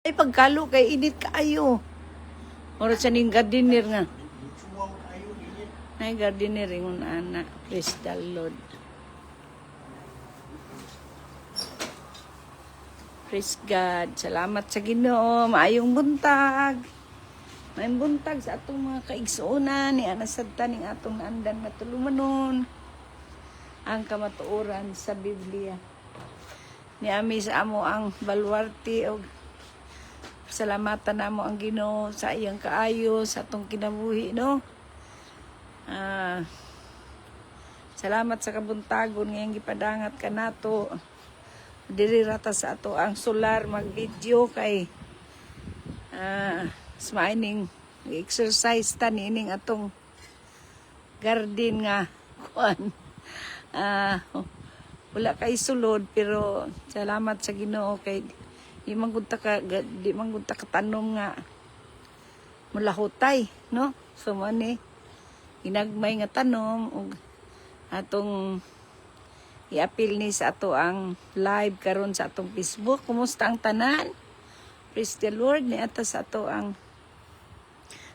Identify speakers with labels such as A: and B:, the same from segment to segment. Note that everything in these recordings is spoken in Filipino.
A: Ay pagkalo kay init kaayo. Oras sa ning gardener nga. Nay gardener ingon ana, praise the Lord. Praise God. Salamat sa Ginoo. Maayong buntag. Maayong buntag sa atong mga kaigsuonan ni ana sadta ning atong naandan nga tulumanon. Ang kamatuoran sa Biblia. Ni ami sa amo ang baluarte og salamatan namo ang Ginoo sa iyang kaayo sa atong kinabuhi, no? Salamat sa kabuntagon ngayong gipadangat kanato. Diri rata sa ato ang solar mag-video kay smiling exercise ta nining atong garden nga kuan. Wala kay sulod pero salamat sa Ginoo kay di man gud ta katanom nga mulahutay, no? So man ni ginagmay nga tanom ug atong i-appeal ni sa ato ang live karon sa atong Facebook. Kumusta ang tanan? Praise the Lord ni ata sa ato ang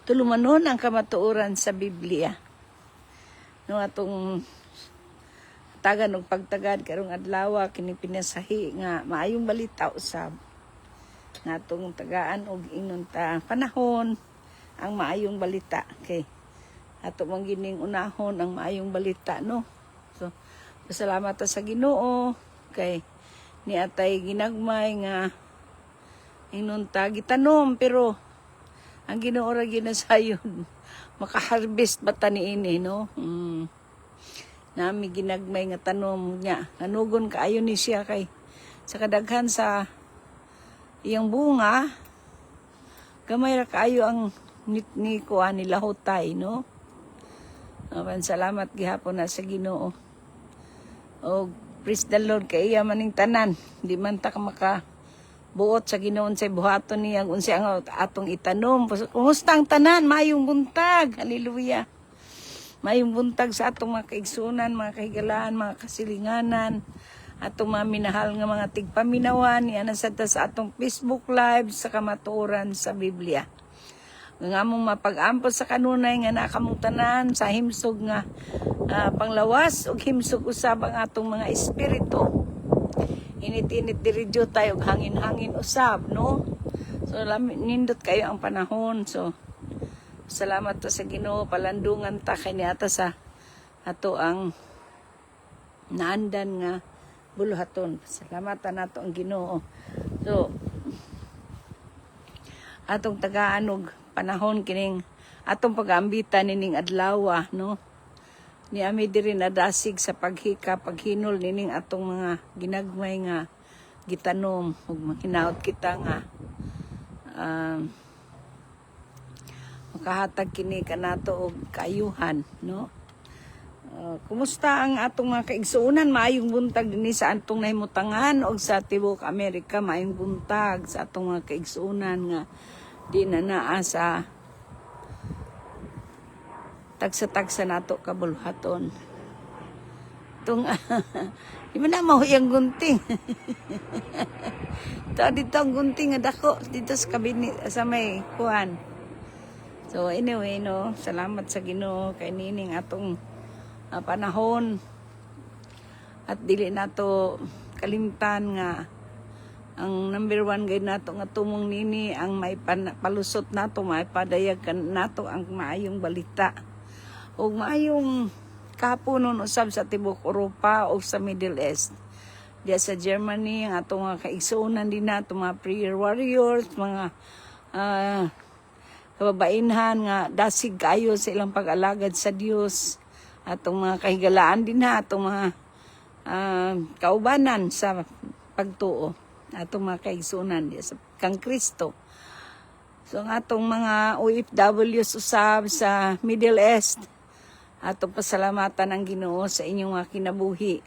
A: tulumanon ang kamatuoran sa Biblia. No atong tagan og pagtagad karong adlaw kini pinasahi nga maayong balita usab nga atong tagaan og ingon ta panahon ang maayong balita kay ato man gining unahon ang maayong balita, no? So pasalamat ta sa Ginoo kay ni atay ginagmay nga ingon ta gitanom pero ang Ginoo ra ginasayon makaharvest ba ta niini, no? Nami ginagmay nga tanom niya. Nanugon kaayo ni siya kay sa kadaghan sa iyang bunga gamay ra kaayo ang ni kuan ni lahutay, no? Salamat gihapon na sa Ginoo. O praise the Lord kay iya maning tanan. Di man ta maka buot sa Ginoon sa buhaton niya unsa ang atong itanom. Kumusta ang tanan? Mayong buntag. Hallelujah. Mayong buntag sa atong mga kaigsunan, mga kahigalaan, mga kasilinganan, atong mga minahal nga mga tigpaminawan, yan sa atong Facebook Live sa kamatuoran sa Biblia. Nga mong mapag-ampos sa kanunay nga nakamutanan sa himsog nga panglawas o himsog usab ang atong mga espiritu. Init-init diridyo tayo hangin-hangin usab, no? So nindot kayo ang panahon. So salamat ta sa Ginoo, palandungan ta kay niata sa ato ang naandan nga buluhaton. Salamat ta nato ang Ginoo. So atong tagaan og panahon kining atong pag-ambitan nining adlaw, no? Ni ami diri nadasig sa paghika, paghinol nining atong mga ginagmay nga gitanom ug mahinaot kita nga makahatag kini kanato og kaayuhan, no? Kumusta ang atong mga kaigsuonan? Maayong buntag dinhi sa atong nahimutangan og sa tibuok Amerika. Maayong buntag sa atong mga kaigsuonan nga di na naa sa tagsa-tagsa nato kabulhaton. Tung di man na mahuyang gunting. Dito ang gunting nga dako dito sa kabini sa may kuan. So anyway, no, salamat sa Ginoo kay nining atong panahon at dili nato kalimtan nga ang number 1 gay nato nga tumong nini ang may palusot nato, may padayag nato ang maayong balita ug maayong kapunon usab sa tibuok Europa o sa Middle East. Diya sa Germany ang atong mga kaigsuonan din nato, mga prayer warriors, mga kababainhan nga dasig kayo sa ilang pag-alagad sa Dios. Atong mga kahigalaan din na atong mga kaubanan sa pagtuo, atong mga kaigsuonan sa kang Kristo. So ang atong mga OFWs usab sa Middle East, atong pasalamatan ang Ginoo sa inyong mga kinabuhi.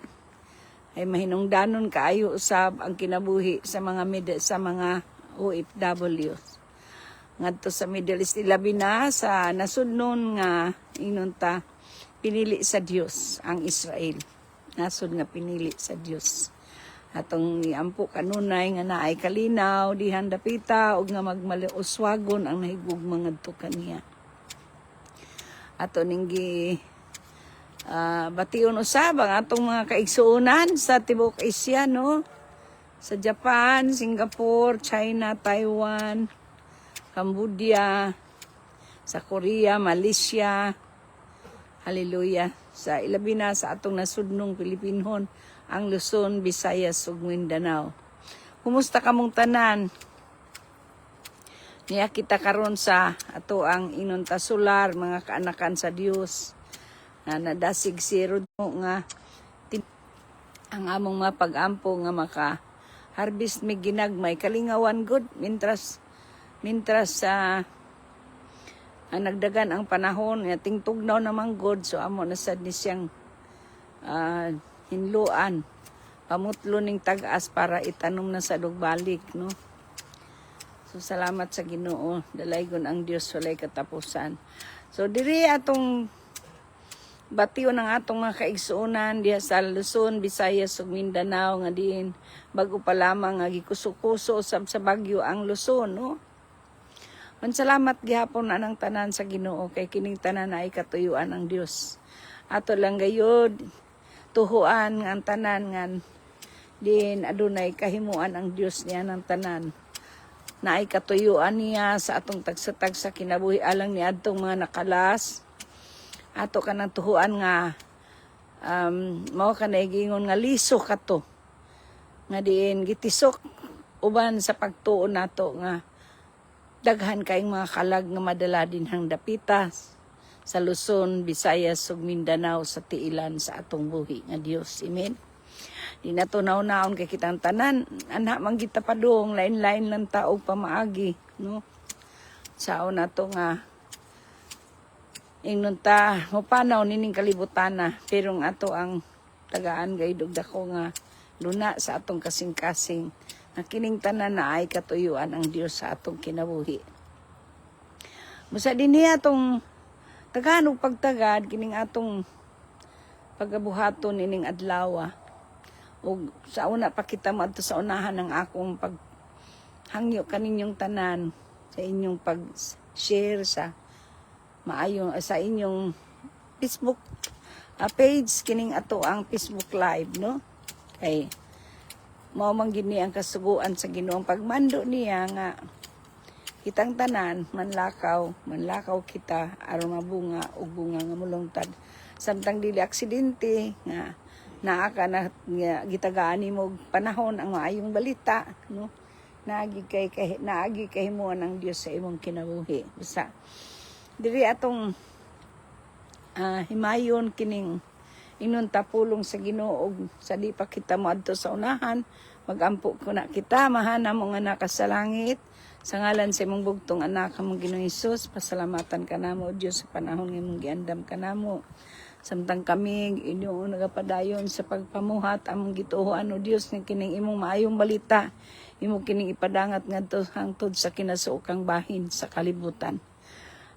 A: Ay mahinungdanon kaayo usab ang kinabuhi sa mga OFWs. Ngadto sa Middle East ilabi na sa nasudnon nga inunta pinili sa Dios ang Israel. Nasud nga pinili sa Dios. Atong iampo kanunay nga naay kalinaw dihan dapita ug nga magmaliuswagon ang nahigugma ngadto kaniya. Ato ning gi bation usab ang atong mga kaigsuonan sa tibuok Asia, no? Sa Japan, Singapore, China, Taiwan, Cambodia, sa Korea, Malaysia. Hallelujah. Sa ilabi na sa atong nasudnong Pilipinhon, ang Luzon, Visayas ug Mindanao. Kumusta kamong tanan? Niya kita karon sa ato ang inon tasular, mga kaanakan sa Dios na nadasig siro nga ang among mga pag-ampo nga maka harvest mi ginagmay kalingawan good mintras sa nagdagan ang panahon nga tingtugnaw naman good, so amo na sad ni siyang hinluan pamutlo ning tag-as para itanom na sa dugbalik, no? So salamat sa Ginoo, dalaygon ang Dios walay katapusan. So diri atong batiyo ng atong mga kaigsuonan diha sa Luzon, Visayas ug Mindanao nga diin bago pa lamang nga gikuso-kuso usab sa bagyo ang Luzon, no? Mansalamat gihapon anang tanan sa Ginoo kay kining tanan ay katuyuan ng Dios. Ato lang gayud tuhuan nga ang tanan nga din adunay kahimuan ang Dios niya ng tanan. Na ay katuyuan niya sa atong tagsatag sa kinabuhi alang ni adtong mga nakalas. Ato kanang tuhuan nga mao kanay gingon nga liso kato. Nga diin gitisok uban sa pagtuon nato nga daghan kayong mga kalag nga madala dinhang dapita sa Luzon, Visayas ug Mindanao sa tiilan sa atong buhi nga Dios. Amen. Di na to naon kay kitang tanan anha man kita padung lain-lain lang tao pamaagi, no? Sao na to nga ingnon ta mopanaw nining kalibutan na pero ang ato ang tagaan gayud dako nga luna sa atong kasing-kasing na kining tanan na ay katuyuan ang Dios sa atong kinabuhi. Musa dinhi atong tagaan ug pagtagad kining atong pagabuhaton ining adlaw. Ug sa una pa kita moadto sa unahan ng akong paghangyo kaninyong tanan sa inyong pag-share sa maayo sa inyong Facebook page kining ato ang Facebook Live, no? Kay mao man gini ang kasuguan sa Ginoong pagmando niya nga kitang tanan manlakaw kita aron mabunga og bunga nga mulungtad samtang dili aksidente nga naa ka na gitagaan nimo panahon ang maayong balita, no? Naagi kahimuan ng Dios sa imong kinabuhi. Usa diri atong himayon kining inon tapulong sa Ginoo ug sa di pa kita moadto sa unahan magampo ko na kita mahana mo nga naka sa langit sa ngalan sa imong bugtong anak among Ginoong Hesus. Pasalamatan ka namo o Dios sa panahon nga imong giandam ka namo samtang kami inyo nagapadayon sa pagpamuhat among gituohan o Dios nga kining imong maayong balita imo kining ipadangat ngadto hangtod sa kinasuokang bahin sa kalibutan.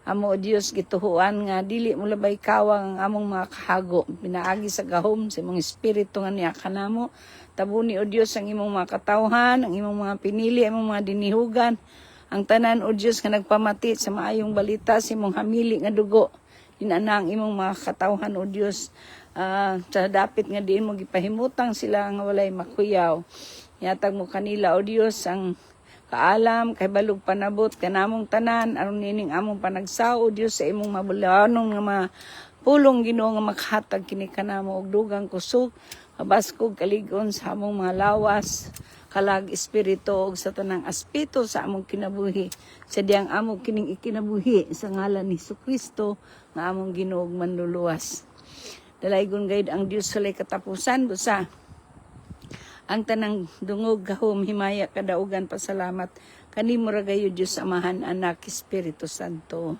A: Amo o Dios gituhuan nga dili mo labay kawang ang among mga kahago pinaagi sa gahom sa imong espiritu nga niya kanamo. Tabuni o Dios ang imong mga katawhan, ang imong mga pinili, ang imong mga dinihugan, ang tanan o Dios nga nagpamati sa maayong balita sa imong hamili nga dugo. Dinana ang imong mga katawhan o Dios sa dapit nga diin mo gipahimutang sila nga walay makuyaw. Yatag mo kanila o Dios ang kaalam kay balog panabot kanamong tanan aron nining among panagsao Dios sa imong mabulawanong nga mga pulong Ginoo nga makahatag kini kanamo og dugang kusog mabaskog kaligon sa among mga lawas kalag espiritu og sa tanang aspeto sa among kinabuhi sa diyang among kining ikinabuhi sa ngalan ni Jesucristo nga among Ginoo ug manluluwas. Dalaygon gayud ang Dios sa katapusan busa ang tanang dungog gahom himaya kadaugan pasalamat kanimo ra gayud Dios Amahan Anak Espiritu Santo.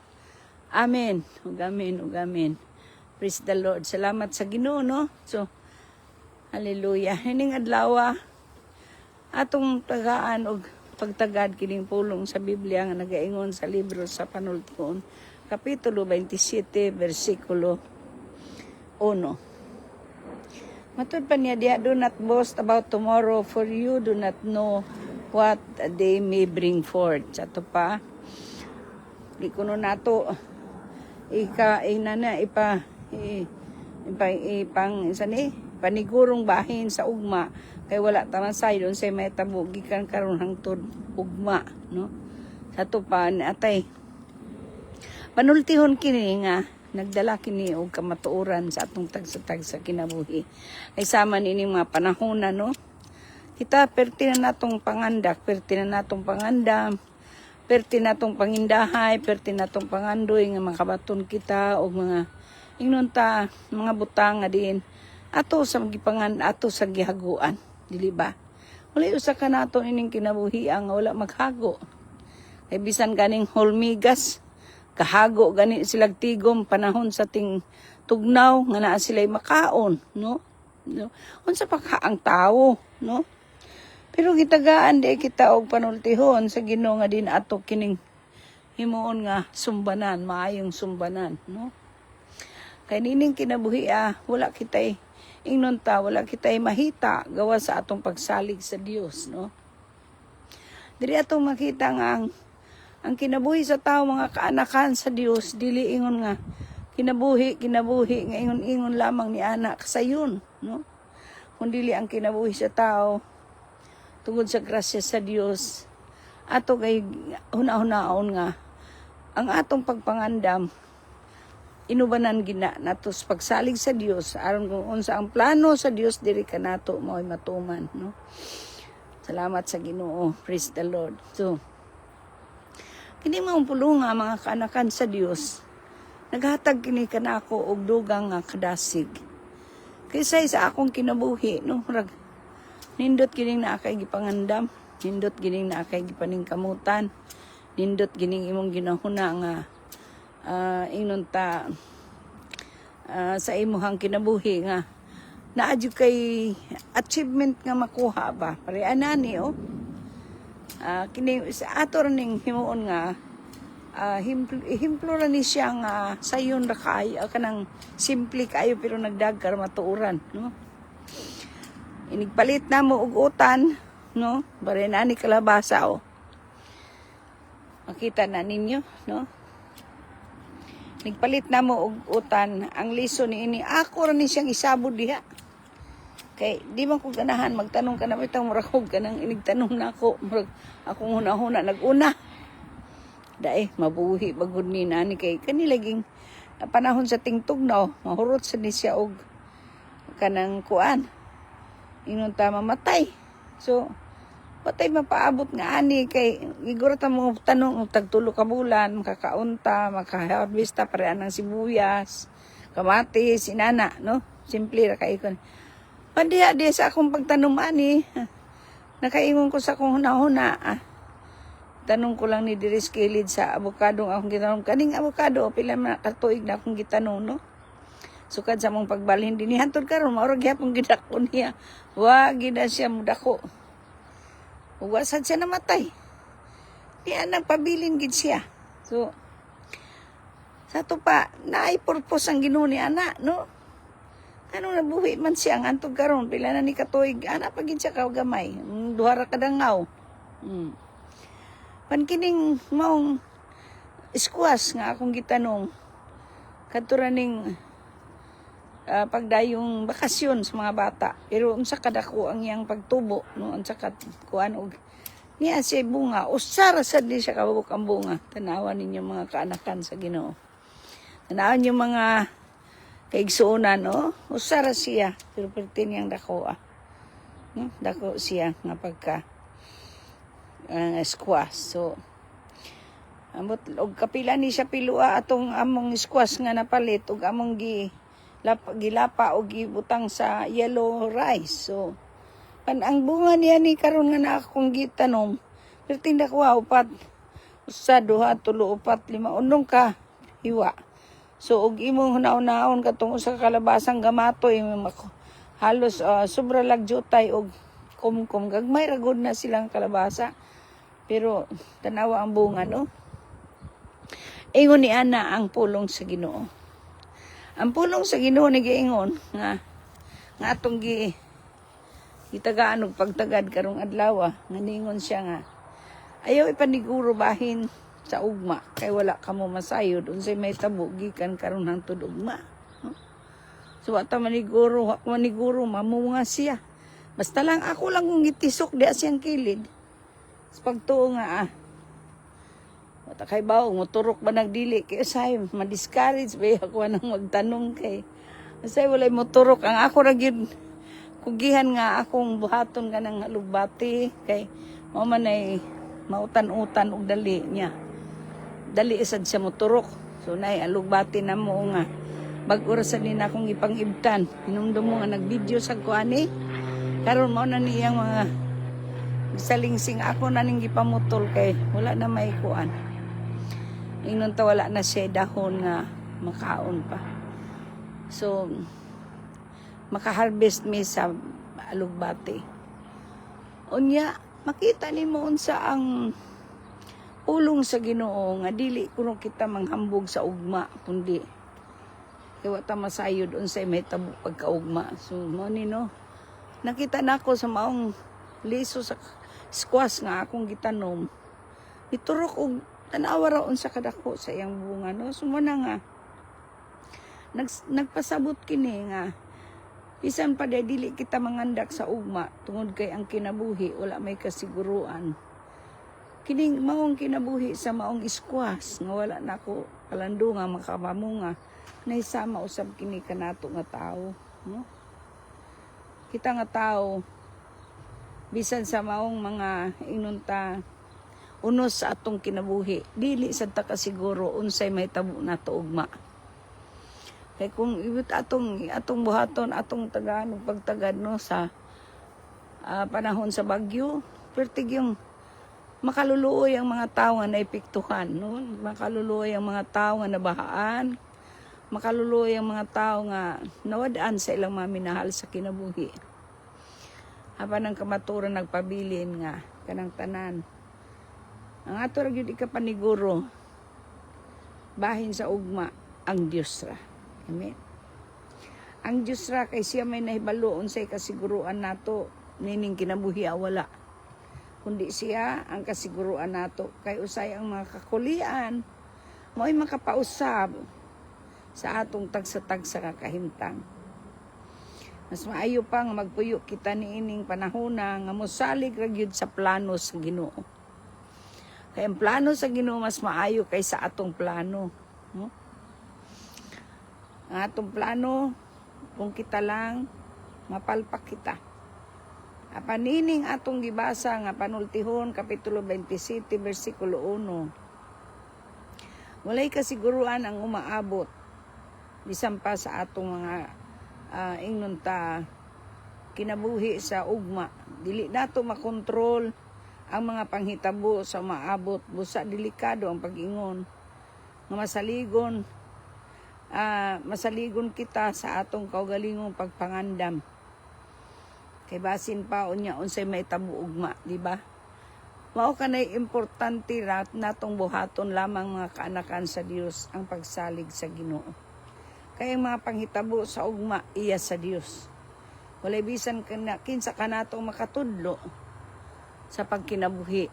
A: Amen. Ug amen ug amen. Praise the Lord. Salamat sa Ginoo, no? So hallelujah. Hining adlaw atong tagaan og pagtagad kining pulong sa Biblia nga nagaingon sa libro sa Panultion kapitulo 27 bersikulo 1. Matud pa niya diha, do not boast about tomorrow, for you do not know what a day may bring forth. Sa to pa, di kuno nato panigurong bahin sa ugma kay wala taman say don say may tabo gikan karon hangtod ugma, no? Sa to pa atay panultihon kini nga nagdala kini og kamatuoran sa atong tagsa-tagsa kinabuhi. Ay sama nining mga panahon na, no? Kita perti na natong pangandak, perti na natong pangandam, perti na natong pangindahay, perti na natong pangandoy nga makabaton kita og mga ingnon ta mga butang nga din ato sa gipangan ato sa gihaguan, dili ba? Wala usa ka nato ining kinabuhi ang wala maghago. Ay bisan ganing holmigas kahago gani silag tigom panahon sa ting tugnaw nga naa sila'y makaon, no? Unsa pa ka ang tao, no? Pero gitagaan di kita og panultihon sa Ginoo nga din ato kining himuon nga sumbanan, maayong sumbanan, no? Kay nining kinabuhi wala kitay ingnon ta, wala kitay mahita gawa sa atong pagsalig sa Dios, no? Diri atong makita nga ang kinabuhi sa tao mga kaanakan sa Dios dili ingon nga kinabuhi nga ingon lamang ni anak sayon, no? Kun dili ang kinabuhi sa tao tungod sa grasya sa Dios ato kay hunahon nga ang atong pagpangandam inubanan gina nato sa pagsalig sa Dios aron kung unsa ang plano sa Dios diri kanato mao'y matuman, no? Salamat sa Ginoo, praise the Lord. So kini mga pulong nga mga kaanakan sa Dios naghatag kini kanako og dugang nga kadasig kaysa sa akong kinabuhi, no? Nindot gining naa kay gipangandam, nindot gining naa kay gipaningkamutan, nindot gining imong ginahuna nga ingnon ta sa imong kinabuhi nga naadyo kay achievement nga makuha ba pare anani kini sa ato ning himuon nga himplo ra ni siya nga sayon ra kay kanang simple kayo pero nagdagkar matuoran, no? Inigpalit na mo og utan, no? Bare na ni kalabasa makita na ninyo, no? Nigpalit na mo og utan ang liso ni ini ako ra ni siyang isabod diha. Kay di man ko ganahan magtanong ka na bitang murag ka nang inigtanong na ako murag akong hunahuna naguna. Dae mabuhi bagud ni nani kay kanilaging panahon sa tingtugnaw mahurot sa ni siya og kanang kuan. Ingon ta mamatay. So patay mapaabot nga ani kay iguro ta mo tanong tagtulo ka bulan makakaunta makaharvest ta pare anang sibuyas kamatis inana, no? Simple ra kay kon. Pandiya di sa akong pagtanong ani, nakaingon ko sa akong hunahuna. Tanong ko lang ni Diris Kilid sa abokadong akong gitanong. Kaning abokado, pila man katuig na akong gitanong, no? Sukad sa mong pagbalhin din. Hantod karon maurag yapong gidako niya. Wa gida siya mudako. Uwasad siya namatay. Diya nagpabilin gid siya. So, sa to pa, naay purpose ang Ginoo ni ana, no? Ano nabuhi man siya ang antog karon pila na ni katuig ana pa gid siya kagamay duha ra kadangaw. Pankining maong squash nga akong gitanong kadto ra ning pagdayong bakasyon sa mga bata pero unsa kadako ang iyang pagtubo, no? Unsa kad kuan og niya siya bunga usara sad ni siya kabuk ang bunga. Tanawan ninyo mga kaanakan sa Ginoo, tanawan niyo mga kaigsuonan, no? Usara siya pero pertin yang dako no? Dako siya nga pagka squash. So amot og kapila ni siya pilua atong among squash nga napalit og among gilapa og gibutang sa yellow rice. So ang bunga niya ni karon nga na akong gitanom pertin dako upat usa duha tulo upat lima unong ka hiwa. So og imong hunaon-naon katong usa ka kalabasang gamatoy halos sobra lagjutay og kumkum gagmay ra gud na silang kalabasa. Pero tanawa ang bunga, no? Ingon ni ana ang pulong sa Ginoo. Ang pulong sa Ginoo ni giingon nga nga atong gitagaan og pagtagad karong adlaw nga ningon siya nga ayaw ipaniguro bahin sa ugma kay wala kamo masayod unsay may tabo gikan karon hangtod ugma. So ata maniguro, mamunga siya. Basta lang ako lang kung gitisok di siyang kilid. Sa pagtuo nga wata kay bawo moturok ba nagdili kay usay ma-discourage ba ako nang magtanong kay usay walay moturok ang ako ra gyud kugihan nga akong buhaton kanang halugbati kay mao man ay mautan-utan og dali niya. Dali isad siya moturok. So nay alugbati na mo nga bag-orasan din akong ipangibtan. Hinumdum mo nga nag-video sa kuani. Karon mao na niyang mga salingsing ako na ning gipamutol kay wala na may kuan. Ingnon ta wala na siya dahon nga makaon pa. So makaharvest mi sa alugbati. Unya makita nimo unsa ang ulong sa Ginoo nga dili kuno kita manghambog sa ugma kundi kay wa ta masayod unsay may tabo pagkaugma. So mo ni no nakita nako sa maong liso sa squash nga akong gitanom iturok og tanawa ra unsa kadako sa iyang bunga no. So mo na nga nagpasabot kini nga bisan pa dili kita mangandak sa ugma tungod kay ang kinabuhi wala may kasiguruan. Kining maong kinabuhi sa maong squash nga wala nako kalando nga makapamunga naisama usab kini kanato nga tao no. Kita nga tao bisan sa maong mga inunta unos sa atong kinabuhi dili sad ta kasiguro unsay may tabo nato ugma. Kay kung ibut atong buhaton atong tagaan og pagtagad no sa panahon sa bagyo pertig yung makaluluoy ang mga tao nga naepektuhan no. Makaluluoy ang mga tao nga nabahaan, makaluluoy ang mga tao nga nawadaan sa ilang maminahal sa kinabuhi. Apan ang kamaturan nagpabilin nga kanang tanan. Ang ato ra gyud ikapaniguro bahin sa ugma ang Dios ra. Amen. Ang Dios ra kay siya may nahibalo unsay kasiguruan nato nining kinabuhi wala. Kundi siya ang kasiguruan nato kay usay ang mga kakulian mo'y makapausab sa atong tagsa-tagsa nga kahimtang. Mas maayo pa nga magpuyo kita niining panahona nga mosalig ra gyud sa plano sa Ginoo. Kay ang plano sa Ginoo mas maayo kaysa atong plano, no? Ang atong plano kung kita lang mapalpak kita. Apanining atong gibasa nga panultihon kapitulo 27 bersikulo 1. Walay kasiguruan ang umaabot bisan pa sa atong mga ingnon ta kinabuhi sa ugma. Dili nato makontrol ang mga panghitabo sa umaabot busa delikado ang pag-ingon nga masaligon kita sa atong kaugalingong pagpangandam. Kay basin pa unya unsay may tabo ugma, di ba? Mao kanay importante natong buhaton lamang mga kaanakan sa Dios ang pagsalig sa Ginoo. Kay ang mga panghitabo sa ugma iya sa Dios. Walay bisan kinsa kanatong makatudlo sa pagkinabuhi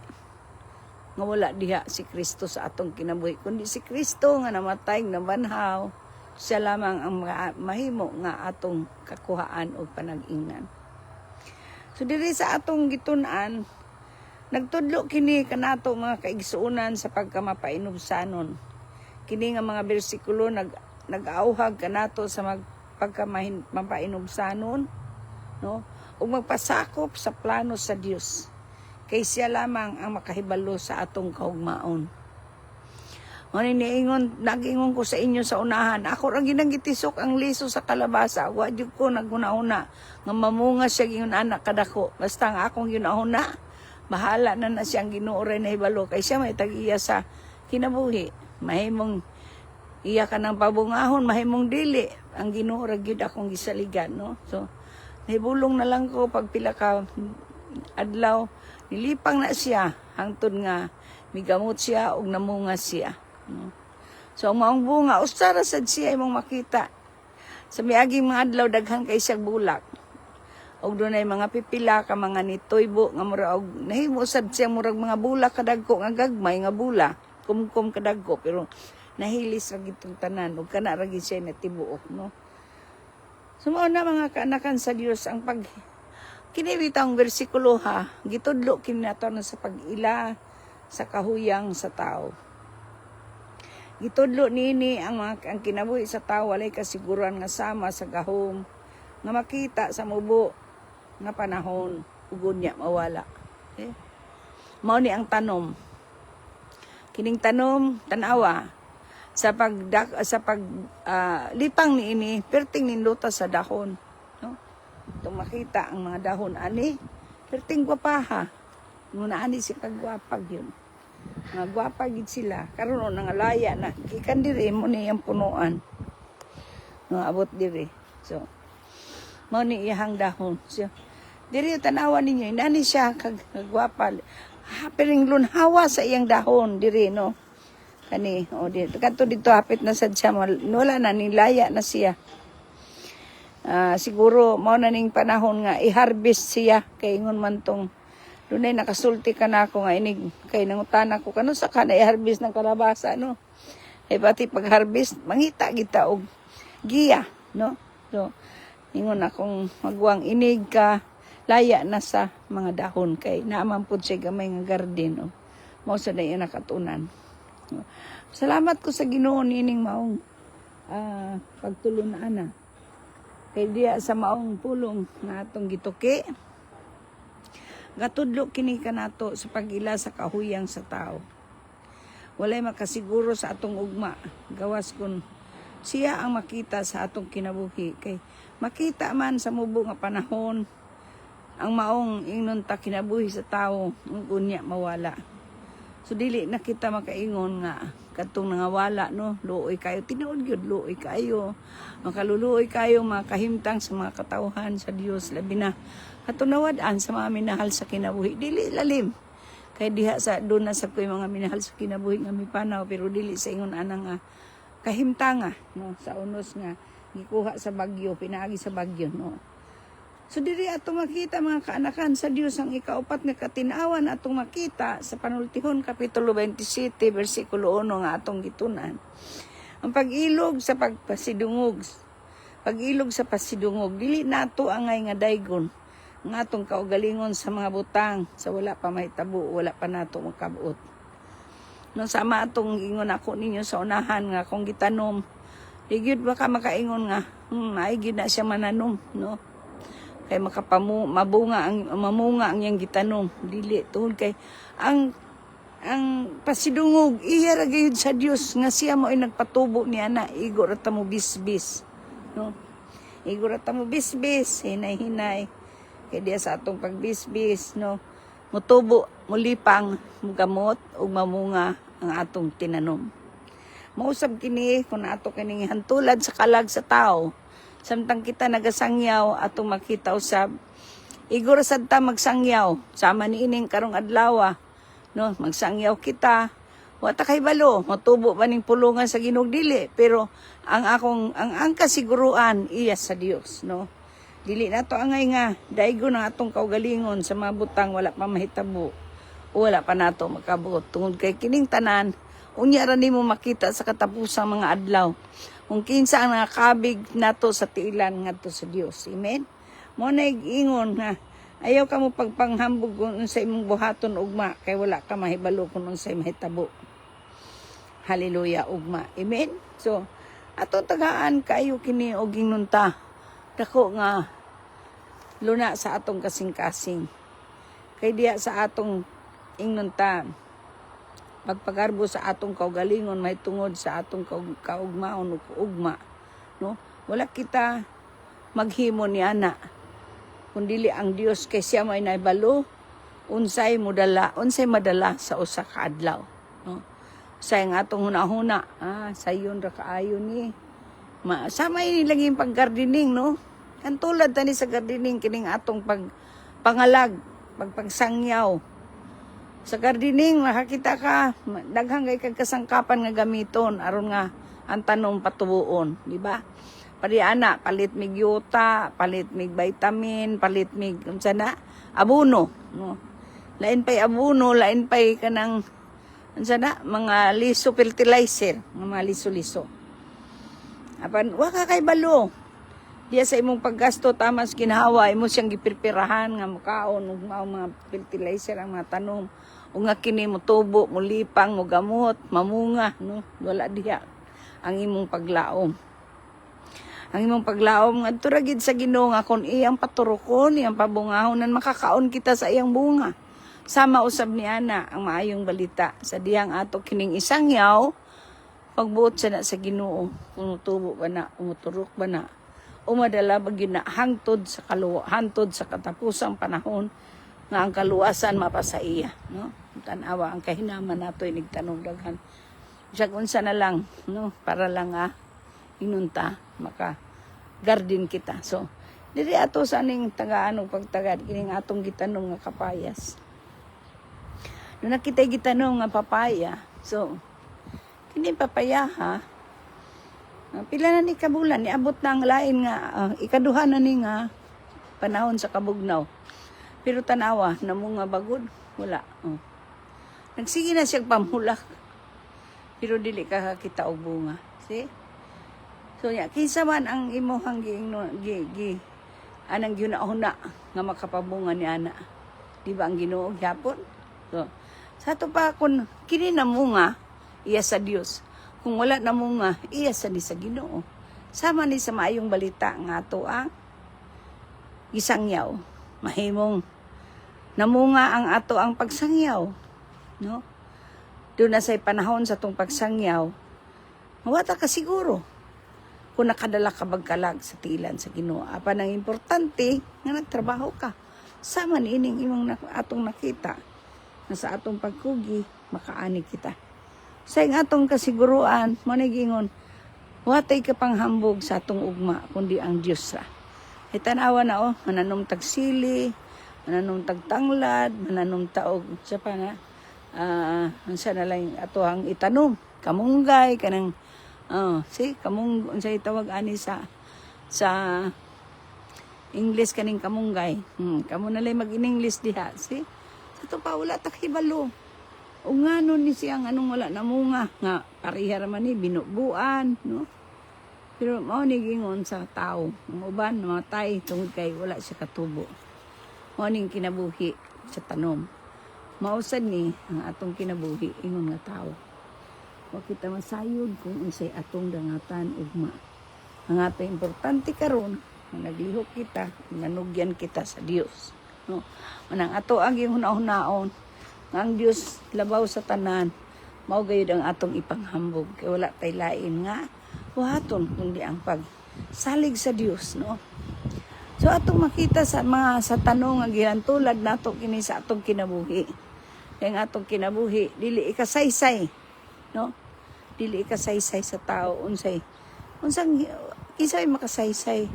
A: nga wala diha si Kristo sa atong kinabuhi kundi si Kristo nga namatay nabanhaw siya lamang ang mahimo nga atong kakuhaan o panag-ingnan. So diri sa atong gitun-an nagtudlo kini kanato mga kaigsuonan sa pagkamapainubsanon. Kini nga mga bersikulo nag-auhag kanato sa pagkamapainubsanon no ug magpasakop sa plano sa Dios. Kay siya lamang ang makahibalo sa atong kaugmaon. Nag-ingon ko sa inyo sa unahan, ako ra ginangitisok ang liso sa kalabasa. Wa jud ko naguna-una nga mamunga siya gingon anak kadako. Basta ang akong ginuna, bahala na siyang Ginoo ray nahibalo kay siya may tag-iya sa kinabuhi. Mahimong iya ka ng pabungahon, mahimong dili. Ang Ginoo ra gyud akong gisaligan, no? So nahibulong na lang ko pag pila ka adlaw nilipang na siya hangtod nga migamot siya ug namunga siya. No? So ang maong bunga usara sad siya imong makita. Sa miaging mga adlaw daghan kay siyang bulak. og dunay mga pipila ka mga nitoybo nga mura og nahimo sad siya murag mga bula kadagko nga gagmay nga bula, kumkum kadagko pero nahilis ra gitong tanan ug kana ra gid siya natibuok, no. Sumao na mga kaanakan sa Dios ang pag kinibitang bersikulo ha, gitudlo kini nato na sa pag-ila sa kahuyang sa tao. Gitudlo nini ang kinabuhi sa tao walay kasiguran nga sama sa gahom nga makita sa mubo nga panahon ug unya mawala. Okay? Mao ni ang tanom. Kining tanom tanawa sa lipang niini perting ninduta sa dahon, no? Itong makita ang mga dahon ani perting gwapaha. Muna ani si kagwapag yun. Nga gwapa gid sila karon nga laya na gikan diri mo ni ang punuan nga abot diri, so mao ni iyang dahon, so diri tanawa ninyo inani siya kag gwapa hapiring lunhawa sa iyang dahon diri, no, kani o dito kadto dito hapit na sad siya wala na ni laya na siya. Siguro mao na ning panahon nga i-harvest siya kay ingon man tong dunay nakasulti ka na ako nga inig kay nangutana ko kano sa kana i-harvest ng kalabasa, no. Ay pati pag-harvest mangita kita og giya, no. So ingon akong magwang inig ka laya na sa mga dahon kay naaman pud siya gamay nga garden, no. Mao sa dayon nakatunan. No? Salamat ko sa Ginoo nining maong pagtulon ana. Kay diya sa maong pulong nga atong gituki. Gatudlo kini kanato sa pag-ila sa kahuyang sa tao. Walay makasiguro sa atong ugma. Gawas kun siya ang makita sa atong kinabuhi. Kay makita man sa mubo nga panahon ang maong ingnon ta kinabuhi sa tao ug unya mawala. So dili na kita makaingon nga katong nangawala, no, luoy kayo tinuod gyud luoy kayo. Makaluluoy kayo makahimtang sa mga katawhan sa Dios labi na atong nawad-an sa mga minahal sa kinabuhi dili lalim. Kay diha sa doon na sa koy mga minahal sa kinabuhi nga mipanaw pero dili sa ingon anang kahimtanga, no, sa unos nga gikuha sa bagyo, pinaagi sa bagyo, no. So diri atong makita mga kaanakan sa Dios ang ikaupat nga katinawan atong makita sa Panultihon kapitulo 27 bersikulo 1 nga atong gitunan. Ang pag-ilog sa pagpasidungog. Pag-ilog sa pasidungog dili nato angay nga daygon nga atong kaugalingon sa mga butang sa wala pa mahitabo, wala pa nato makabuot. No sama atong ingon ako ninyo sa unahan nga kung gitanom, di gyud baka makaingon nga ay gyud na siya mananom, no. Kay mamunga ang iyang gitanom dili tuhod kay ang pasidungog iya ra gyud sa Dios nga siya mo ay nagpatubo niya na igo ra ta mo bisbis, no. Igo ra ta mo bisbis hinay-hinay kay diya sa atong pagbisbis, no, mutubo mulipang mugamot ug mamunga ang atong tinanom. Mausab kini kun ato kining hantulad sa kalag sa tao. Samtang kita nagasangyaw atong makita usab igor sad ta magsangyaw sama ni ining karong adlaw, no, magsangyaw kita wa ta kay balo matubo ba ning pulungan sa Ginoo dili pero ang kasiguruan iya sa Dios, no. Dili nato angay nga daygon ang atong kaugalingon sa mga butang wala pa mahitabo o wala pa nato makabuot tungod kay kining tanan unya ra nimo makita sa katapusang mga adlaw kung kinsa ang nakabig nato sa tiilan ngadto sa Dios. Amen. Mo na ingon nga ayaw ka mo pagpanghambog kung unsay imong buhaton ugma kay wala ka mahibalo kung unsay mahitabo. Hallelujah ugma. Amen. So ato tagaan kayo kini og ginunta. Dako nga luna sa atong kasing-kasing. Kay diya sa atong ingunta pagpagarbo sa atong kaugalingon may tungod sa atong kaugmaon ug ugma, no. Wala kita maghimo ni ana kundili ang Dios kay siya may naibalo unsay madala sa usa ka adlaw, no. Say nga atong hunahuna sayon ra kaayo ni sama ini lagi pag-gardening, no. Kan tulad tani sa gardening kining atong pangalag, pagpagsangyaw. Sa gardening makakita ka daghang kay kasangkapan nga gamiton aron nga ang tanom patubuon, di ba? Pariana, palit mig yuta, palit mig vitamin, palit mig unsa na abono, no. Lain pay abono, lain pay kanang unsa na mga liso fertilizer, mga liso-liso. Apan wa ka kay balo. Diya sa imong paggasto tamas ginahawa imo siyang gipirpirahan nga mukaon ug mga fertilizer ang mga tanom. O nga kini mo tubo, mo lipang, mo gamot, mamunga, no. Wala diha ang imong paglaom. Ang imong paglaom ngadto ra gid sa Ginoo nga kun iyang paturokon, iyang pabungahonan makakaon kita sa iyang bunga. Sama usab ni ana ang maayong balita sa diyang ato kining isang yaw pagbuot sa na sa Ginoo, umutubo ba na, umuturok ba na, umadala ba gina hangtod sa hantod sa katapusang panahon nga ang kaluwasan mapasaiya, no. Tan-awa ang kahinaman nato inigtanong daghan. Siya unsa na lang, no, para lang inunta maka garden kita. So diri ato sa aning tagaan og pagtagad kining atong gitanong nga kapayas. No nakita gitanong nga papaya. So kini papaya pila na ni kabulan niabot na ang lain nga ikaduha na ni nga panahon sa kabugnaw. Pero tanawa namo nga bagod wala. Nagsige na siya pamulak. Pero dili ka kita og bunga. See? So ya kinsa man ang imuhang anang gihuna-huna nga makapabunga ni ana. Di ba ang Ginoo gyapon? So sa to pa kun kini namunga iya sa Dios. Kung wala namunga iya sa Ginoo. Sama ni sa maayong balita nga ato ang gisangyaw. Mahimong namunga ang ato ang pagsangyaw, no? Doon na say panahon sa tong pagsangyaw. Mawata ka siguro kung nakadala ka bagkalag sa tilan sa Ginoo. Apan ang importante nga nagtrabaho ka. Sama ni ining imong atong nakita na sa atong pagkugi makaani kita. Sa atong kasiguruan mo nagingon watay ka panghambog sa atong ugma kundi ang Dios ra. Itanawa na mananom tag sili, mananom tag tanglad, mananom taog sa pa na unsa na lang ato ang itanom, kamunggay kanang kamung unsay tawag ani sa English kaning kamunggay. Kamo na lay mag-English diha. See? Sa to pa wala ta hibalo. O ngano ni siyang anong wala namunga nga pareha ra man ni binubuan, no? Pero mao ni gingon sa tao, ang uban mamatay tungod kay wala siya katubo. Mao ning kinabuhi sa tanom. Mausad ni ang atong kinabuhi ingon nga tao. Wa kita masayod kung unsay atong dangatan ugma. Ang ato importante karon naglihok kita, nanugyan kita sa Dios, no? Manang ato ang hunahon ang Dios labaw sa tanan, mao gayud ang atong ipanghambog kay wala tay lain nga buhaton kundi ang pagsalig sa Dios, no? So atong makita sa tanong nga ginantulad nato kini sa atong kinabuhi. Kay ang atong kinabuhi dili ikasaysay, no? Dili ikasaysay sa tao unsang kisay makasaysay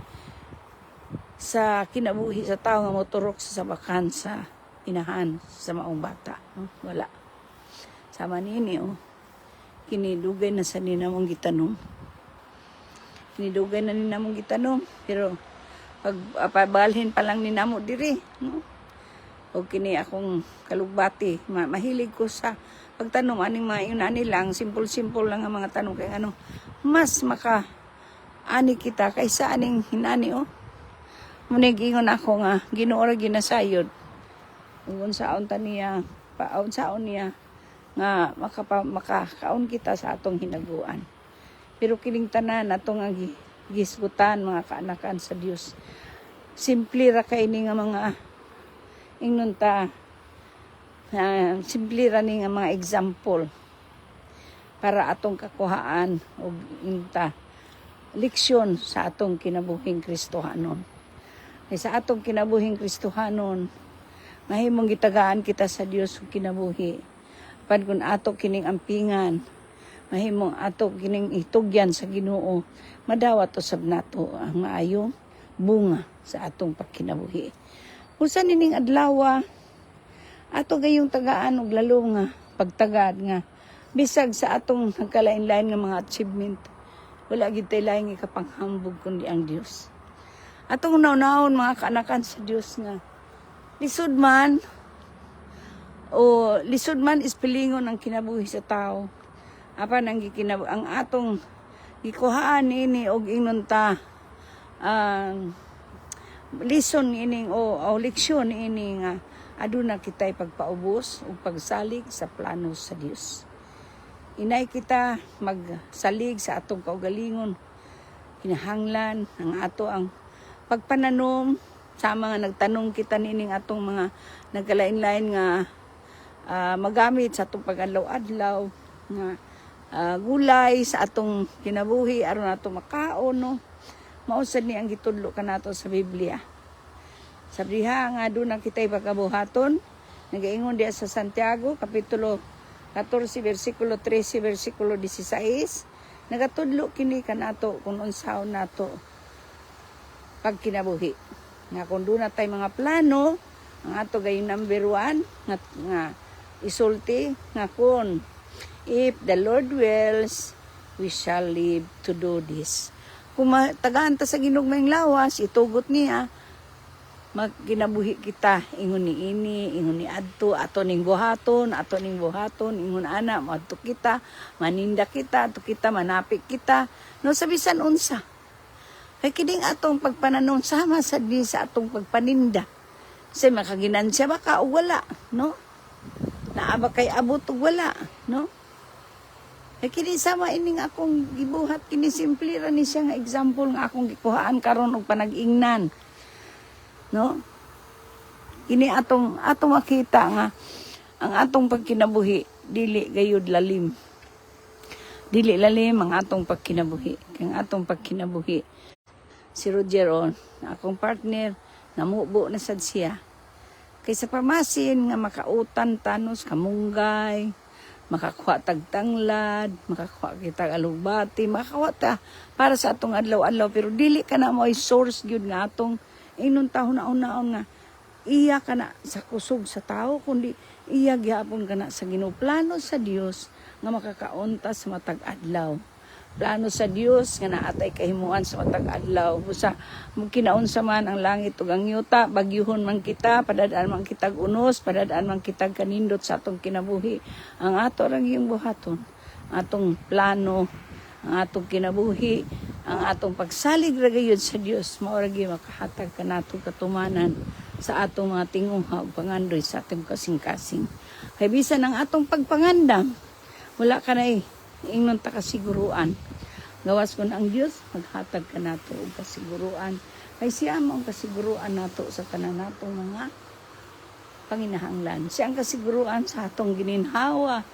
A: sa kinabuhi sa tao nga moturok sa sabakan sa inahan sa maong bata, no? Wala. Sama nini kinidugay na sa ninamong gitanong. Kinidugay na ninamong gitanong pero pabalhin pa lang ninamo diri, no? O kini akong kalugbati, mahilig ko sa pagtanong aning mga yunani lang, simple lang ang mga tanong kay mas maka ani kita kaysa aning hinani Munigingon ako nga Ginoo ra ginasayod. Ug unsaon ta niya, unsaon niya nga makakaon kita sa atong hinaguan. Pero kining tanan atong gisgutan mga kaanakan sa Dios. Simple ra kay ni nga mga ingnon ta simple ra ni nga mga example para atong kakuhaan og inta leksyon sa atong kinabuhing Kristohanon. Sa atong kinabuhing Kristohanon, mahimong gitagaan kita sa Dios ug kinabuhi. Pad kun ato kining ampingan, mahimong ato kining itugyan sa Ginoo, madawat usab nato ang maayong bunga sa atong pagkinabuhi. Usa nining adlaw ato gayong tagaan og lalo nga pagtagad nga bisag sa atong nagkalain-lain nga mga achievement, Wala gid tay laing ikapanghambog kundi ang Dios. Atong naunahon mga kaanakan sa Dios nga lisod man is pilingon ang kinabuhi sa tao. Apan ang ang atong gikuhaan ini og inunta ang lesson ining o leksyon ini nga aduna kitay pagpaubos ug pagsalig sa plano sa Dios. Inay kita magsalig sa atong kaugalingon, kinahanglan ang ato ang pagpananom sa mga nagtanong kita nining atong mga nagkalain-lain nga magamit sa atong pag-adlaw-adlaw nga gulay sa atong kinabuhi aron nato makaon no. Mausad ni ang gitudlo kanato sa Biblia. Sa diha nga aduna kitay pagkabuhaton, nagaingon diya sa Santiago kapitulo 14 versikulo 13 versikulo 16 nagatudlo kini kanato kung unsaon nato pagkinabuhi. Nga kung doon na tayo mga plano, ang ato gayon number 1 nga isulti nga kung if the Lord wills, we shall live to do this. Kung tagaan ta sa ginugmayng lawas, itugot niya, magkinabuhi kita, ingon ni ini, ingon ni adto, ato ning buhaton, ingon ana, adto kita, maninda kita, ato kita, manapik kita, no sabisan unsa. Kay kining atong pagpananon sama sa atong pagpaninda. Kasi makaginansya ba ka o wala, no? Naaba kay abot o wala, no? Kay kini sama ining akong gibuhat, kini simple ra ni siya nga example nga akong gikuhaan karon og panag-ingnan. No? Kini atong makita nga ang atong pagkinabuhi dili gayud lalim. Dili lalim ang atong pagkinabuhi. Kang atong pagkinabuhi si Roger akong partner namubo na sad siya. Kay sa pamasin nga makautan tanos kamunggay, makakuha tagtanglad, makakuha kita alugbati, makakuha ta para sa atong adlaw-adlaw pero dili ka na mo source gyud nga atong ingon taon na nga iya ka na sa kusog sa tao kundi iya gyapon ka na sa ginuplano sa Dios nga makakaunta sa matag adlaw. Plano sa Dios nga naatay kahimuan sa matag adlaw. Busa mo kinaunsa man ang langit ug ang yuta, bagyuhon man kita, padadaan man kitag unos, padadaan man kitag kanindot sa atong kinabuhi. Ang ato ra gyung buhaton, atong plano, ang atong kinabuhi, ang atong pagsalig ra gayud sa Dios mao ra gyud makahatag kanato katumanan sa atong mga tinguha ug pangandoy sa atong kasing-kasing. Kay bisan ang atong pagpangandam, wala ka na ingnon ta kasiguruan. Gawas kun ang Dios maghatag kanato og kasiguruan. Kay siya mao ang kasiguruan nato sa tanan natong mga panginahanglan. Siya ang kasiguruan sa atong gininhawa,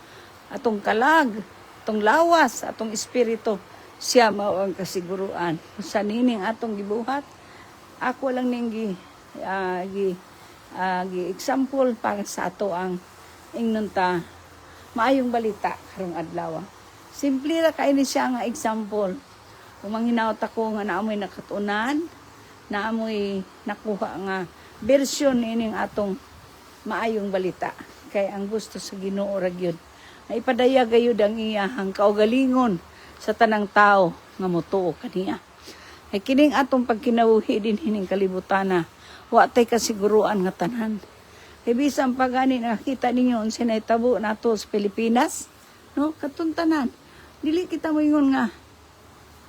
A: atong kalag, atong lawas, atong espiritu. Siya mao ang kasiguruan. Sa nining atong gibuhat, ako lang ning example para sa ato ang ingnon ta maayong balita karong adlaw. Simple ra kay ni siya nga example. Kung manghinaot ako nga naamoy nakatunan, naamoy nakuha nga version ining atong maayong balita. Kay ang gusto sa Ginoo ra gyud na ipadaya gayud ang iyahang kaugalingon sa tanang tao nga motuo kaniya. Ay kining atong pagkinabuhi din hining kalibutan wa tay kasiguruan nga tanan. Kay bisan pagani nakita ninyo unsa nahitabo nato sa Pilipinas, no? Katuntanan. Dili kita moingon nga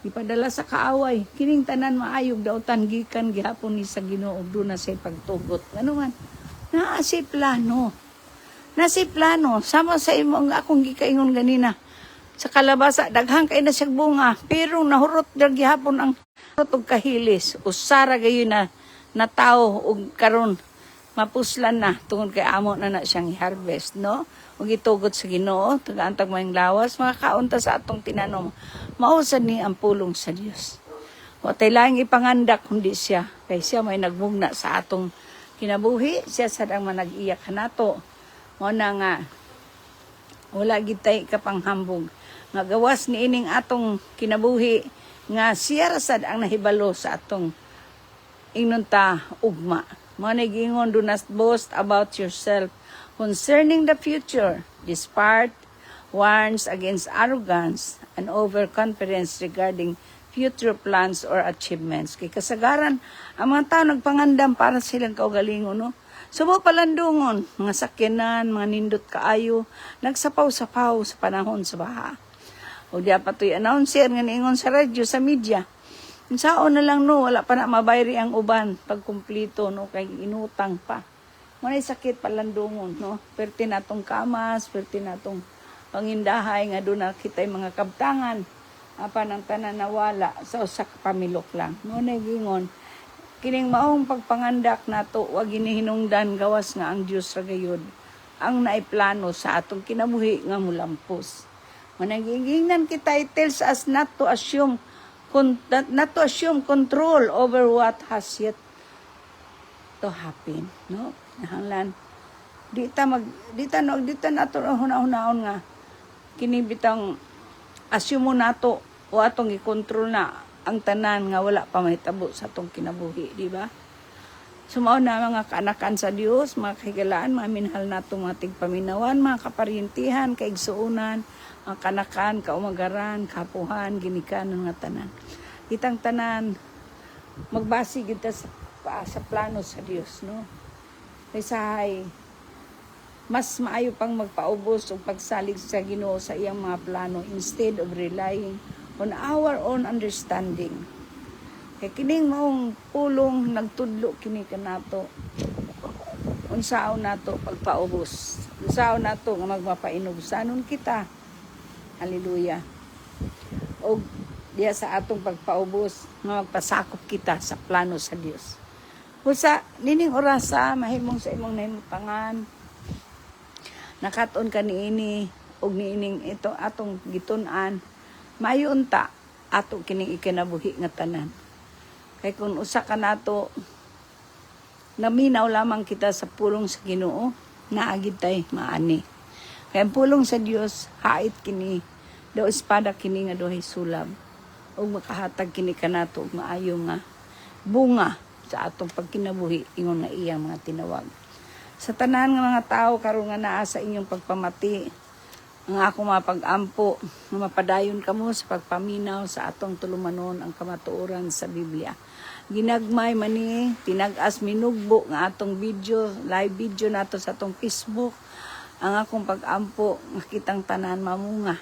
A: ipadala sa kaaway. Kining tanan maayog daotan gikan gihapon ni sa Ginoo ug duna say pagtugot. Ano man? Naa si plano. Na si plano sama sa imong akong gikaingon ganina. Sa kalabasa daghang kay na siya bunga pero nahurot dag gihapon ang hurot og kahilis. Usara gayon na tao ug karon mapuslan na tungod kay amo na siyang i-harvest, no? Ug itugot sa Ginoo, tagaantag mayong lawas, makakaunta sa atong tinanom. Mausad ni ang pulong sa Dios. Wa tay laing ipangandak kundi siya, kay siya may nagmugna sa atong kinabuhi, siya sad ang manag-iyak kanato. Mao na nga wala gid tay kapanghambog nga gawas ni ining atong kinabuhi nga siya ra sad ang nahibalo sa atong ingnon ta ugma. Managingon, do not boast about yourself concerning the future. This part warns against arrogance and overconfidence regarding future plans or achievements. Kay kasagaran, ang mga tao nagpangandam para silang kaugalingon, no? Subo palandungon, mga sakyanan, mga nindot kaayo, nagsapaw-sapaw sa panahon sa baha. O diya patoy announcer nga niingon sa radyo, sa media. Sao na lang no, wala pa na mabayri ang uban pag kumplito, no, kay inutang pa. Manay sakit palandungon, no? Perti natong kamas, perti natong pangindahay nga doon nakita mga kabtangan. Apa ng tanan nawala sa usa ka pamilok lang. No nagingon kining maong pagpangandak nato wa ginihinungdan gawas nga ang Dios ra gayud ang naiplano sa atong kinabuhi nga mulampos. Managingnan kita tells us not to assume control over what has yet to happen, no? Nahanglan dita nato hunahon nga kini bitang assume nato o atong i-control na ang tanan nga wala pa mahitabo sa atong kinabuhi, di ba? Sumao na mga kaanakan sa Dios, mga kahigalaan, mga minahal nato mga tigpaminawan, mga kaparintihan, kaigsuunan, mga kanakan, kaumagaran, kapuhan, ginikanan nga tanan. Itang tanan magbasi kita sa plano sa Dios, no? Kaysa mas maayo pang magpaubos o pagsalig sa Ginoo sa iyang mga plano instead of relying on our own understanding. Kay kining maong pulong nagtudlo kini kanato. Unsaon nato pagpaubos. Unsaon nato nga magmapainubsanon kita. Hallelujah. O diya sa atong pagpaubos nga magpasakop kita sa plano sa Dios. Usa nining orasa mahimong sa imong nahimutangan. Nakaton ka niini og niining ito atong gitun-an maayo unta ato kining ikinabuhi nga tanan. Kay kun usa ka nato naminaw lamang kita sa pulong sa Ginoo naagid tay maani. Kay ang pulong sa Dios hait kini daw espada kini nga duhay sulab ug makahatag kini kanato og maayo nga bunga sa atong pagkinabuhi ingon nga iyang mga tinawag. Sa tanan nga mga tao karon nga naa sa inyong pagpamati, ang ako mapag-ampo, mapadayon kamo sa pagpaminaw sa atong tulumanon ang kamatuoran sa Biblia. Ginagmay mani, tinag-as minugbo nga atong video, live video nato sa atong Facebook, ang akong pag-ampo, makitang tanan mamunga.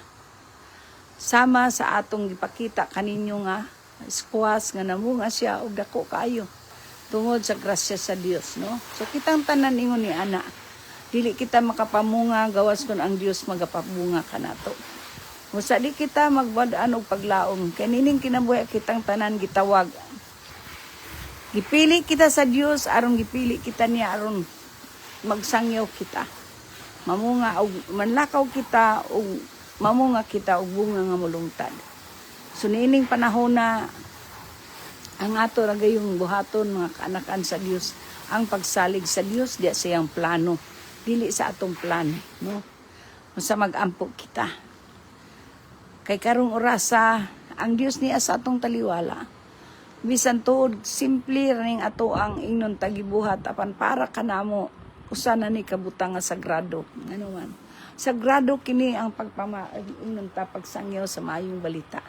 A: Sama sa atong gipakita kaninyo nga, squash nga namunga siya og dako kaayo. Tungod sa grasya sa Dios, no? So kitang tanan ingon ni ana, dili kita makapamunga gawas kun ang Dios magapamunga kanato. Musa di kita magbad-an og paglaom kay nining kinabuhi kitang tanan gitawag. Gipili kita sa Dios aron gipili kita niya aron magsangyaw kita. Mamunga og manlakaw kita og mamunga kita og bunga nga molungtad. So nining panahon na ang ato ra gayong buhaton mga kaanakan sa Dios ang pagsalig sa Dios diya sa iyang plano dili sa atong plano, no? Usa mag-ampo kita kay karong orasa ang Dios niya sa atong taliwala bisan tuod simple ring ato ang ingnon tagibuhat apan para kanamo usa na ni kabutang nga sagrado ano man sagrado kini ang ingnon ta pagsangyaw sa maayong balita.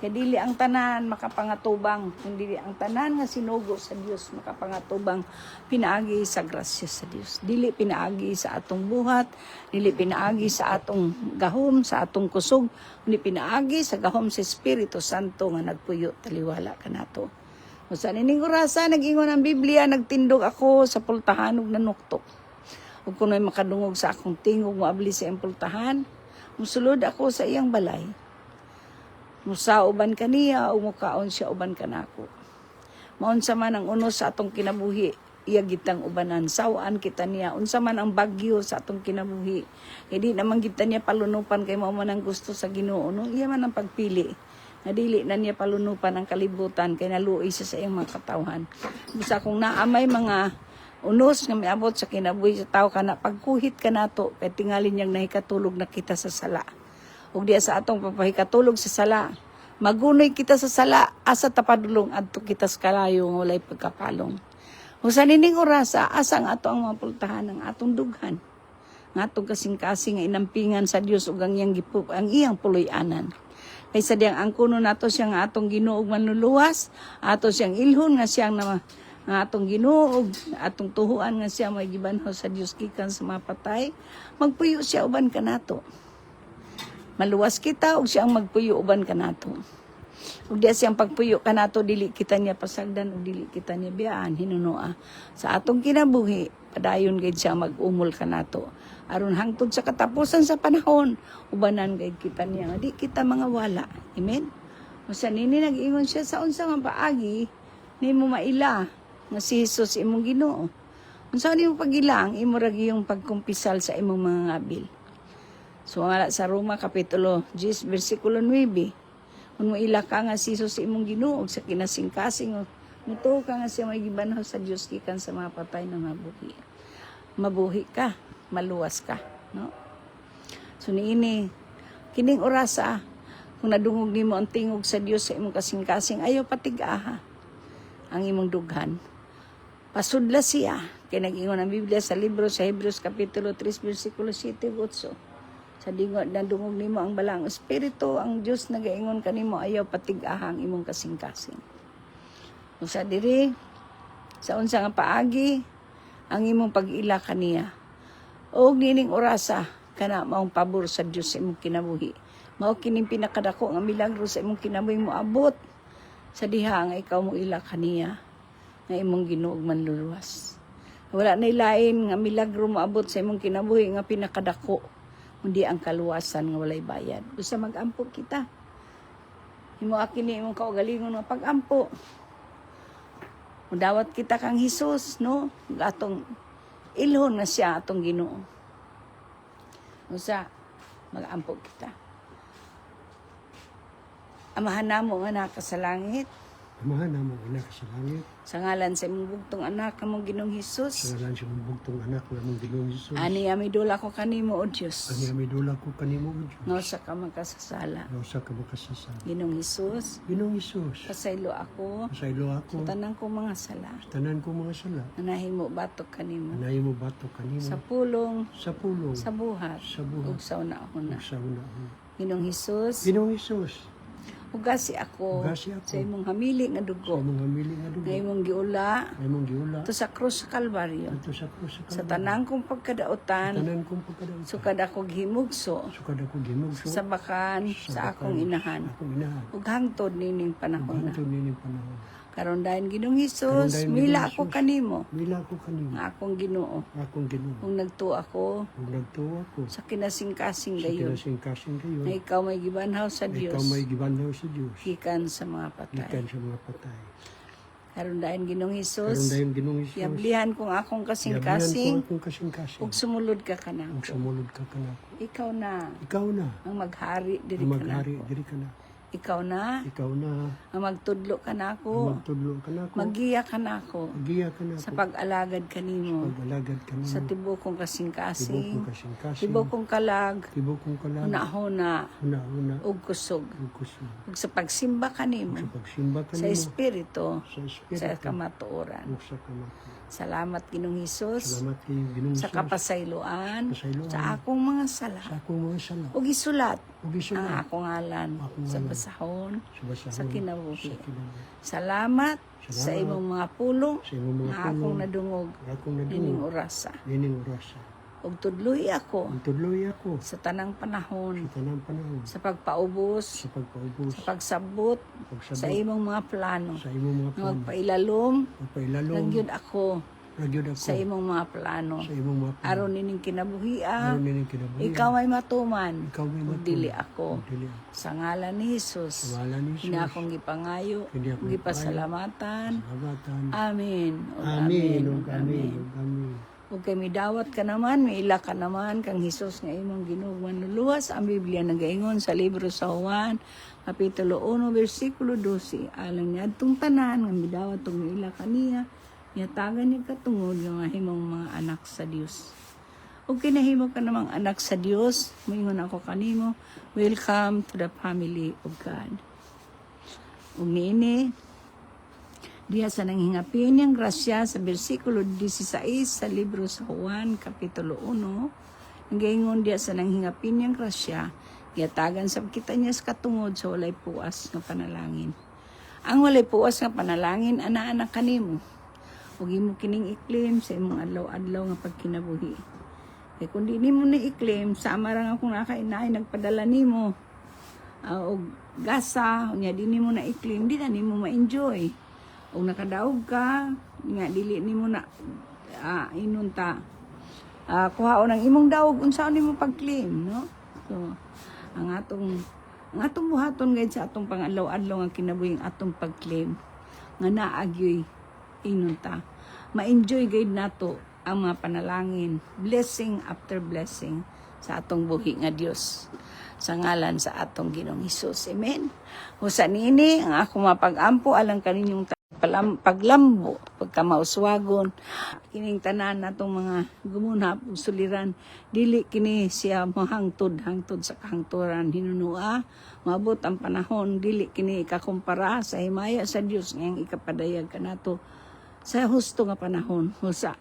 A: Kaya dili ang tanan makapangatubang, kundi ang tanan nga sinugo sa Dios makapangatubang pinaagi sa grasya sa Dios. Dili pinaagi sa atong buhat, dili pinaagi sa atong gahom, sa atong kusog, kundi pinaagi sa gahom sa Espiritu Santo nga nagpuyo taliwala kanato. Usa nining orasa nag-ingon ang Biblia, nagtindog ako sa pultahan ug nanuktok. Ug kunoy makadungog sa akong tingog moabli sa iyang pultahan, musulod ako sa iyang balay. Musa uban kaniya o mukaon siya uban kanako. Maunsa man ang unos sa atong kinabuhi, iya gitang ubanan. Sawaan kita niya. Unsa man ang bagyo sa atong kinabuhi. Hindi naman kita niya palunupan kay mao man ang gusto sa Ginoo. No? Iya man ang pagpili. Nadili na niya palunupan ang kalibutan kay naluoy siya sa iyang mga katawhan. Busa kung naamay mga unos nga miabot sa kinabuhi sa tao kana pagkuhit ka nato kay tingali niyang nahikatulog na kita sa sala. Ug diya sa atong papahikatulog sa sala, magunoy kita sa sala asa tapadulong adto kita sa kalayo nga walay pagkapalong. Usa nining orasa asa ang ato ang mapultahan ng atong dughan. ngatong kasing-kasing nga inampingan sa Dios ug ang iyang puloy-anan. Kaysa diyang ang kuno nato siya nga atong Ginoo ug manluluwas, ato siyang ilhon nga siyang nga atong Ginoo ug atong tuhuan nga siya may gibanhaw sa Dios gikan sa mapatay, magpuyo siya uban kanato. Maluwas kita ug siyang magpuyo uban kanato. Ug diya siyang pagpuyo kanato, dili kita niya pasagdan ug dili kita niya biyaan hinunoa. Sa atong kinabuhi, padayon gid siya mag-umol kanato. Aron hangtod sa katapusan sa panahon, ubanan gid kita niya nga di kita mga wala. Amen. Usa nini nag-ingon siya sa unsa nga paagi nimo maila nga si Hesus imong Ginoo. Unsa nimo pagila ang imo ra giyong pagkumpisal sa imong mga ngabil. So nga sa Roma kapitulo 10 bersikulo 9. Kung maila ka nga si Jesus imong Ginoo sa kinasing-kasing muto ka nga siya may gibanhaw sa Dios gikan sa mga patay na mabuhi. Mabuhi ka, maluwas ka, no? So niini kining orasa kung nadungog nimo ang tingog sa Dios sa imong kasing-kasing, ayaw patig-aha ang imong dughan. Pasudla siya kay nag-ingon ang Biblia sa libro sa Hebreos kapitulo 3 bersikulo 7 8. Sa dingog na dungog nimo ang balang espiritu, ang Dios nagaingon kanimo ayaw patig-ahang imong kasing-kasing. Usa diri sa unsa nga paagi ang imong pag-ila kaniya. Og nining orasa kana maong pabor sa Dios sa imong kinabuhi. Mao kining pinakadako nga milagro sa imong kinabuhi mo abot sa diha nga ikaw mo ila kaniya nga imong Ginoo ug manluluwas. Wala nay lain nga milagro mo abot sa imong kinabuhi nga pinakadako kundi ang kaluwasan nga walay bayad. Usa mag-ampo kita. Himo akin ni imong kaugalingon nga pag-ampo. Mudawat kita kang Hesus, no? Atong ilhon nga siya atong Ginoo. Usa mag-ampo kita. Amahan namo nga naka sa langit.
B: Amahan namo anak sa langit.
A: Sa ngalan sa imong bugtong anak among Ginoong Hesus.
B: Sa ngalan sa imong bugtong anak namong Ginoong Hesus.
A: Ani amidula ko kanimo o Dios.
B: Ani amidula ko kanimo o Dios.
A: Nga sa ka magkasasala.
B: Nga sa ka makasasala.
A: Ginoong Hesus.
B: Ginoong Hesus.
A: Pasaylo ako.
B: Pasaylo ako.
A: Sa tanan ko mga sala.
B: Sa tanan ko mga sala.
A: Nahimo batok kanimo.
B: Nahimo batok kanimo.
A: Sa pulong.
B: Sa pulong.
A: Sa buhat.
B: Sa buhat.
A: Ug sa una-una.
B: Ug sa una-una.
A: Ginoong Hesus.
B: Ginoong Hesus.
A: Ugasi ako.
B: Ugasi ako.
A: Sa imong hamili nga
B: Sa
A: dugo.
B: imong hamili nga dugo.
A: Nga imong giula.
B: Nga imong giula.
A: Ito sa krus sa Kalbaryo.
B: Ito sa krus sa
A: Sa
B: Kalbaryo.
A: tanang kong pagkadautan.
B: Tanan kong pagkadautan.
A: Sukad ako gihimugso.
B: Sukad ako gimugso.
A: Sa bakan. Sa akong inahan.
B: Akong inahan.
A: Ug hangtod nining panahon na.
B: Hangtod nining panahon.
A: Karon dayon Ginoong
B: Karon
A: Hesus,
B: dayon
A: mila
B: Ginoong
A: ako
B: Hesus.
A: kanimo.
B: Mila ko kanimo.
A: Nga akong Ginoo.
B: Akong Ginoo.
A: Kung nagtuo ako
B: Kung nagtuwa ko.
A: sa kinasing-kasing
B: Sa
A: gayon.
B: kinasing-kasing kayo.
A: Na ikaw may gibanhaw sa
B: Na
A: Dios.
B: ikaw may gibanhaw sa Diyos.
A: Gikan sa mga patay.
B: Gikan sa mga patay.
A: Karon dayon Ginoong
B: Karon
A: Hesus,
B: dayon Ginoong Hesus.
A: yablihan kong akong
B: Yablihan
A: kasing-kasing
B: ko akong kasing-kasing.
A: ug sumulod ka
B: Ug
A: kanako.
B: sumulod ka kanako.
A: Ikaw na
B: Ikaw na.
A: ang maghari diri
B: Ang maghari
A: kanako.
B: diri ka na.
A: Ikaw na
B: Ikaw na.
A: ang magtudlo
B: Ang
A: kanako.
B: magtudlo ka nako.
A: Magiya kanako
B: Magiya ka nako.
A: sa pag-alagad kanimo.
B: Pag-alagad ka
A: Sa
B: nimo.
A: tibok kong
B: Tibok
A: kasing-kasing.
B: kong kasing-kasing.
A: Tibok kong kalag.
B: Tibok kong kalang.
A: Una-huna
B: Una-una.
A: ug kusog.
B: Ug kusog.
A: Ug sa pagsimba kanimo.
B: Sa pagsimba ka
A: Sa
B: nimo.
A: espiritu.
B: Sa espiritu.
A: Sa kamatuoran.
B: Ug sa kamatuoran.
A: Salamat Ginoong Hesus
B: Salamat kay Ginoong
A: sa
B: Hesus.
A: kapasayloan
B: Pasayloan.
A: sa akong mga sala.
B: Sa akong mga sala.
A: Ug isulat
B: Ug
A: ang
B: isulat.
A: akong ngalan
B: Akong
A: sa
B: ngalan.
A: basahon
B: Sa basahon.
A: sa kinabuhi.
B: Sa kinabuhi.
A: Salamat sa
B: Salamat
A: imong mga pulong
B: sa imong mga
A: nga akong
B: pulong.
A: nadungog
B: Akong
A: nining
B: nadungog.
A: orasa.
B: Nining orasa.
A: Ug tudloy ako
B: Ang tudloy ako.
A: sa tanang panahon
B: Sa tanang panahon.
A: sa pagpaubos,
B: Sa pagpaubos.
A: sa pagsabot
B: Pagsabot.
A: sa imong mga plano.
B: Sa imong mga
A: Nga
B: plano.
A: magpailalom,
B: Pagpailalom.
A: nagyud ako
B: Nagyod ako.
A: sa imong mga plano.
B: Sa imong mga plano.
A: Aron nining kinabuhian,
B: Aron nining kinabuhi.
A: ikaw ay matuman.
B: Ikaw may
A: Ug
B: matulog.
A: dili ako.
B: Ug dili ako.
A: Sa ngalan ni Jesus,
B: Sa ngalan ni
A: hindi
B: Jesus.
A: akong gipangayo,
B: Hindi akong
A: gipasalamatan.
B: Salamatan.
A: Amen. Ug
B: Amen. Ug
A: ug
B: amen. Ug amen.
A: Ug kay midawat ka naman, miila ka naman kang Hesus nga imong Ginoo manluluwas. Ang Biblia nagaingon sa libro sa Juan, kapitulo 1, bersikulo 12. Alang niadtong tanan nga midawat ug miila kaniya, yatagan niya katungod nga himong mga anak sa Dios. Ug kinahimo ka namang anak sa Dios, moingon ako kanimo, welcome to the family of God. Ug niini diha sa nanghingapin niyang grasya sa bersikulo 16 sa libro sa Juan, kapitulo 1, Ang gaingon diya sa nanghingapin niyang grasya, giyatagan sa kita niya sa katungod sa walay puas nga panalangin. Ang walay puas nga panalangin, ana-anak kanimo. Huwag mo kining i-claim sa imong adlaw-adlaw nga pagkinabuhi. Kaya kung di nimo na i-claim, sama ra nga kung nakainay, nagpadala nimo, o gasa, unya di nimo na i-claim, di na nimo ma-enjoy. O nakadaog ka, nga dili nimo na inunta. Kuhaon ang imong daog, unsaon nimo pag-claim, no? So, ang atong buhaton gayud sa atong pang-adlaw-adlaw nga kinabuhi atong pag-claim nga naagyoy inunta. Ma-enjoy gayud nato ang mga panalangin, blessing after blessing sa atong buhi nga Dios. Sa ngalan sa atong Ginoong Hesus. Amen. Usa nini ang ako mapag-ampo alang kaninyong paglambo, pagkamauswagon, kining tanan natong mga gumunap ug suliran, dili kini siya mahangtod sa kahangturan hinunua, maabot ang panahon dili kini ikakumpara sa himaya sa Dios ngayong ikapadayag kanato sa husto nga panahon. Usa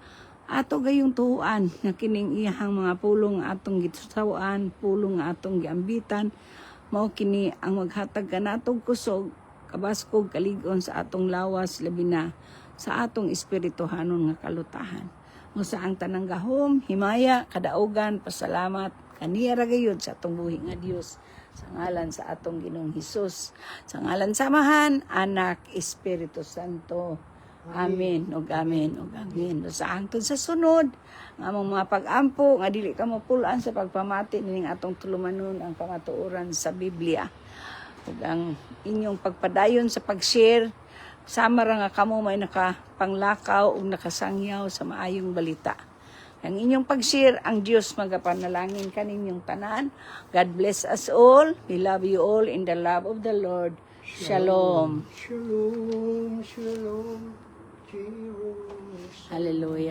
A: ato gayong tuhuan nga kining iyahang mga pulong nga atong gitusawaan, pulong nga atong giambitan, mao kini ang maghatag kanatong kusog, kabaskog, kalig-on sa atong lawas, labi na sa atong espirituhanon nga kalutahan. Mo sa ang tanang gahom, himaya, kadaugan, pasalamat, kaniya ra gayud sa atong buhi nga Dios. Sa ngalan sa atong Ginoong Hesus. Sa ngalan samahan, Anak, Espiritu Santo. Amen, ug amen, ug amen. Sa angtod sa sunod, nga among mga pag-ampo, nga dili ka mapulaan sa pagpamati nining atong tulumanon ang pamatuoran sa Biblia. Ug ang inyong pagpadayon sa pag-share, sama ra nga kamo may nakapanglakaw ug nakasangyaw sa maayong balita. Ang inyong pag-share, ang Dios magapanalangin kaninyong tanan. God bless us all. We love you all in the love of the Lord. Shalom.
B: Shalom, shalom, Jerusalem.
A: Hallelujah.